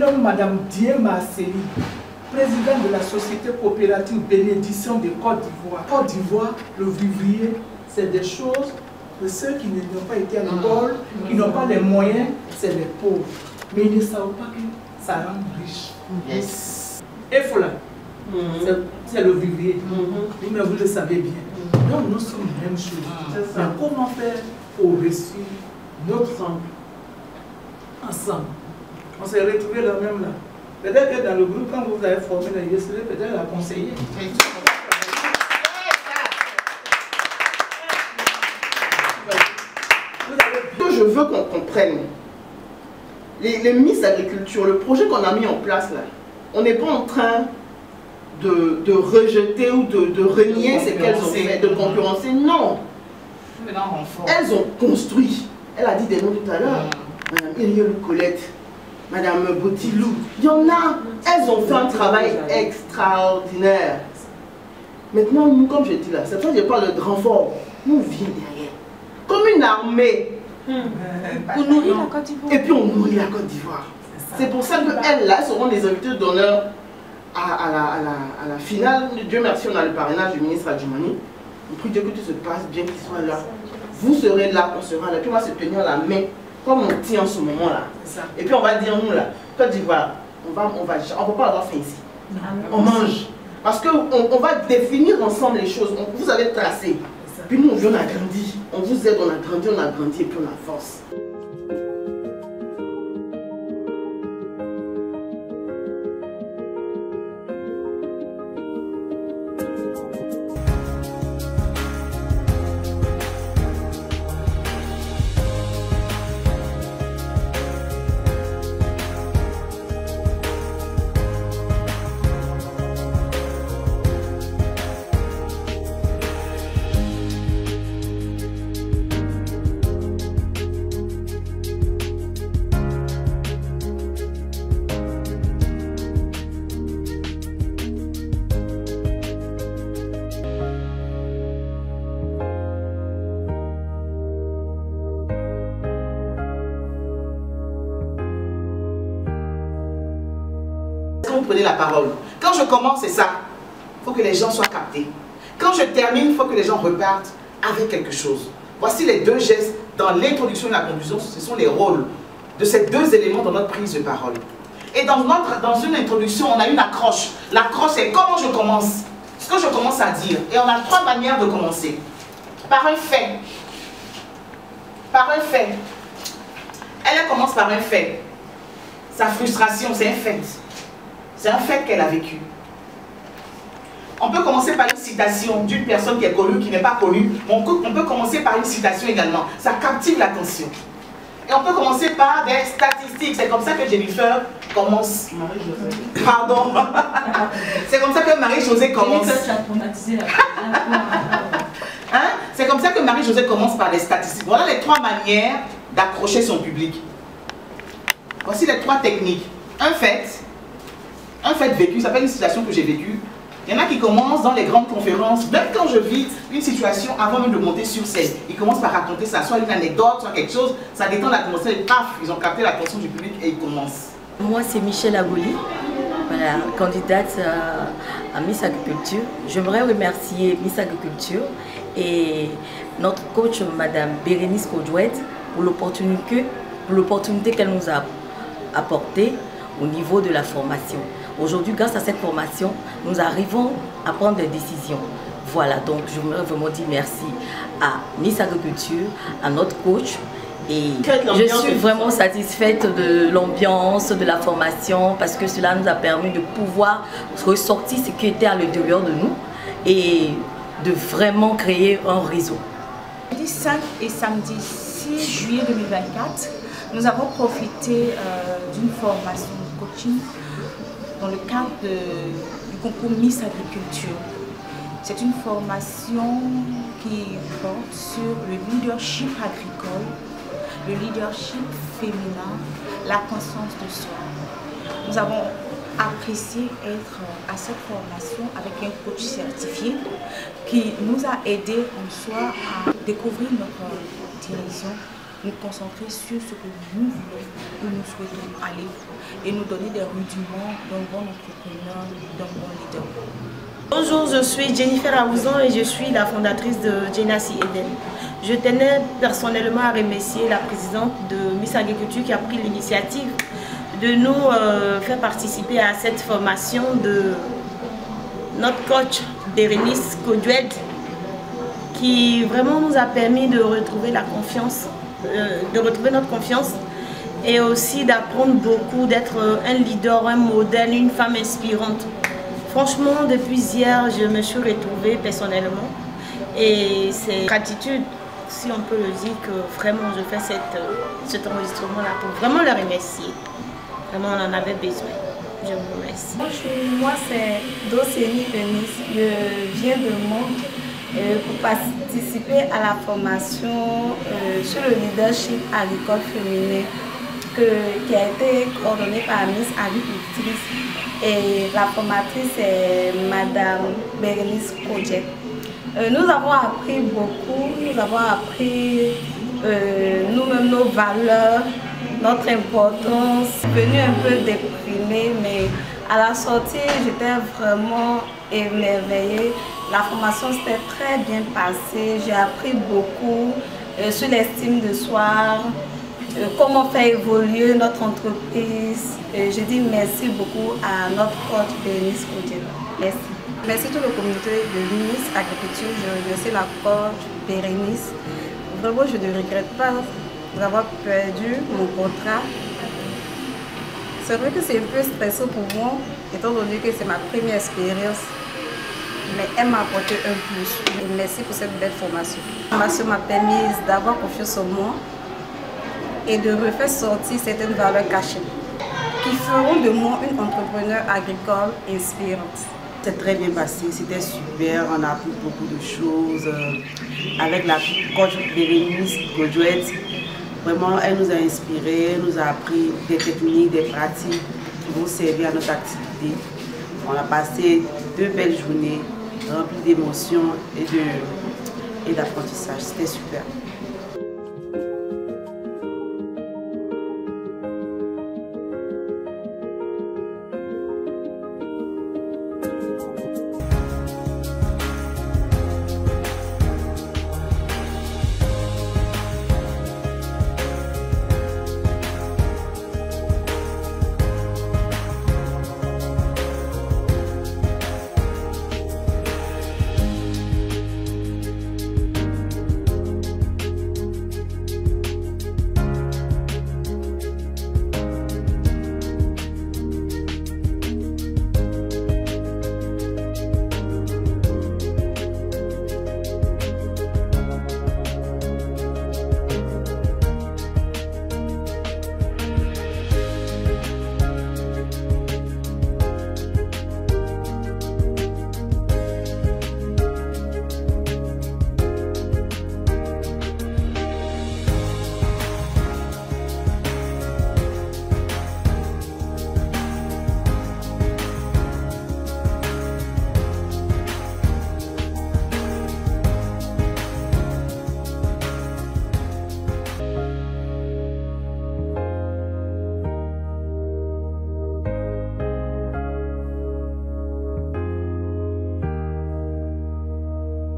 Donc, Madame Dié Marceli, présidente de la société coopérative Bénédiction de Côte d'Ivoire. Côte d'Ivoire, le vivrier, c'est des choses de ceux qui n'ont pas été à l'école, qui n'ont pas les moyens, c'est les pauvres. Mais ils ne savent pas que ça rend riche. Yes. Et voilà, c'est le vivrier. Mais vous le savez bien. Donc nous sommes la même chose. Mais comment faire pour réussir notre ensemble? On s'est retrouvés là même là. Peut-être que dans le groupe, quand vous avez formé la ISL, peut-être la conseiller. Je veux qu'on comprenne. Les Miss Agriculture, le projet qu'on a mis en place là, on n'est pas en train de rejeter ou de renier ce qu'elles ont fait, de concurrencer. Non. Elles ont construit. Elle a dit des noms tout à l'heure. Madame Iriel Colette, Madame Botilou. Il y en a. Elles ont fait un travail extraordinaire. Maintenant, nous, comme je dis là, cette fois je parle de renfort. Nous vient derrière. Comme une armée. Pour nourrir la Côte d'Ivoire. Et puis on nourrit la Côte d'Ivoire. C'est pour ça qu'elles là seront des invités d'honneur à la finale. Dieu merci, on a le parrainage du ministre Adjoumani. On prie Dieu que tout se passe bien, qu'il soit là. Vous serez là, on sera là. Puis on va se tenir la main, comme on tient en ce moment là. Et puis on va dire, nous là, Côte d'Ivoire, on ne peut pas avoir faim ici. On mange. Parce qu'on va définir ensemble les choses. Vous allez tracer. Puis nous, on a grandi. On vous aide, on a grandi et puis on a force. Vous prenez la parole. Quand je commence, c'est ça. Il faut que les gens soient captés. Quand je termine, il faut que les gens repartent avec quelque chose. Voici les deux gestes dans l'introduction et la conclusion. Ce sont les rôles de ces deux éléments dans notre prise de parole. Et dans une introduction, on a une accroche. L'accroche, c'est comment je commence. Ce que je commence à dire. Et on a trois manières de commencer. Par un fait. Par un fait. Elle commence par un fait. Sa frustration, c'est un fait. C'est un fait qu'elle a vécu. On peut commencer par une citation d'une personne qui est connue, qui n'est pas connue. On peut commencer par une citation également. Ça captive l'attention. Et on peut commencer par des statistiques. C'est comme ça que Jennifer commence. Pardon. C'est comme ça que Marie-Josée commence. Hein? C'est comme ça que Marie-Josée commence par les statistiques. Voilà les trois manières d'accrocher son public. Voici les trois techniques. Un fait vécu, ça s'appelle une situation que j'ai vécue. Il y en a qui commencent dans les grandes conférences, même quand je vis une situation avant même de monter sur scène. Ils commencent par raconter ça, soit une anecdote, soit quelque chose, ça détend l'atmosphère et paf, ils ont capté l'attention du public et ils commencent. Moi, c'est Michel Agoli, voilà, candidate à Miss Agriculture. J'aimerais remercier Miss Agriculture et notre coach, Madame Bérénice Kodjouette, pour l'opportunité qu'elle nous a apportée au niveau de la formation. Aujourd'hui, grâce à cette formation, nous arrivons à prendre des décisions. Voilà, donc je voudrais vraiment dire merci à Miss Agriculture, à notre coach. Et je suis vraiment satisfaite de l'ambiance, de la formation, parce que cela nous a permis de pouvoir ressortir ce qui était à l'intérieur de nous et de vraiment créer un réseau. Samedi 5 et samedi 6 juillet 2024, nous avons profité d'une formation de coaching dans le cadre du concours Miss Agriculture. C'est une formation qui porte sur le leadership agricole, le leadership féminin, la conscience de soi. Nous avons apprécié être à cette formation avec un coach certifié qui nous a aidé en soi à découvrir notre direction, nous concentrer sur ce que nous voulons, où nous souhaitons aller et nous donner des rudiments d'un bon entrepreneur, d'un bon leader. Bonjour, je suis Jennifer Aouzon et je suis la fondatrice de Jenassi Eden. Je tenais personnellement à remercier la présidente de Miss Agriculture qui a pris l'initiative de nous faire participer à cette formation de notre coach Bérénice Kodoued, qui vraiment nous a permis de retrouver la confiance, de retrouver notre confiance et aussi d'apprendre beaucoup, d'être un leader, un modèle, une femme inspirante. Franchement, depuis hier, je me suis retrouvée personnellement et c'est gratitude, si on peut le dire, que vraiment je fais cet enregistrement-là pour vraiment le remercier. Vraiment, on en avait besoin. Je vous remercie. Moi, c'est Docénie Eunice. Je viens de Mont pour participer à la formation sur le leadership agricole féminin qui a été coordonnée par Miss Agricultrice. Et la formatrice est Madame Bérénice Kodoued. Nous avons appris beaucoup, nous avons appris nous-mêmes nos valeurs, notre importance. Je suis venue un peu déprimée, mais à la sortie, j'étais vraiment émerveillée. La formation s'était très bien passée. J'ai appris beaucoup sur l'estime de soi, comment faire évoluer notre entreprise. Je dis merci beaucoup à notre coach Bérénice Kodoued. Merci. Merci à toute la communauté de Miss Agriculture. Je remercie la coach Bérénice. Vraiment, je ne regrette pas d'avoir perdu mon contrat. C'est vrai que c'est un peu stressant pour moi, étant donné que c'est ma première expérience. Mais elle m'a apporté un plus. Et merci pour cette belle formation. La formation m'a permis d'avoir confiance en moi et de refaire sortir certaines valeurs cachées qui feront de moi une entrepreneur agricole inspirante. C'est très bien passé, c'était super, on a appris beaucoup de choses avec la coach Bérénice Kodoued. Vraiment, elle nous a inspirés, elle nous a appris des techniques, des pratiques qui vont servir à notre activité. On a passé 2 belles journées remplies d'émotions et d'apprentissage, c'était super.